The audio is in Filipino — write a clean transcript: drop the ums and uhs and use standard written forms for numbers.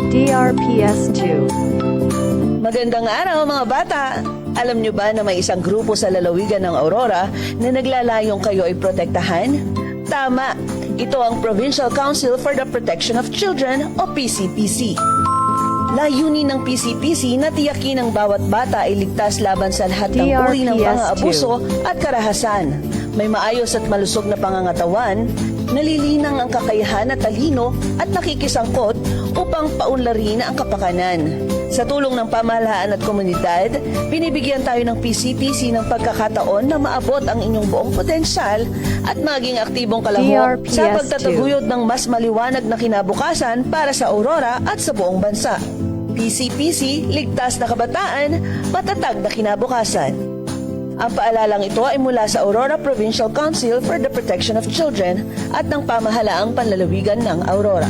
DRPS2. Magandang araw mga bata! Alam nyo ba na may isang grupo sa lalawigan ng Aurora na naglalayong kayo ay protektahan? Tama! Ito ang Provincial Council for the Protection of Children o PCPC. Layunin ng PCPC na tiyakin ang bawat bata ay ligtas laban sa lahat ng uri ng mga abuso at karahasan. May maayos at malusog na pangangatawan, nalilinang ang kakayahan at talino at nakikisangkot upang paunlarin ang kapakanan. Sa tulong ng pamahalaan at komunidad, binibigyan tayo ng PCPC ng pagkakataon na maabot ang inyong buong potensyal at maging aktibong kalahok sa pagtataguyod ng mas maliwanag na kinabukasan para sa Aurora at sa buong bansa. PCPC, ligtas na kabataan, matatag na kinabukasan. Ang paalalang ito ay mula sa Aurora Provincial Council for the Protection of Children at ng pamahalaang panlalawigan ng Aurora.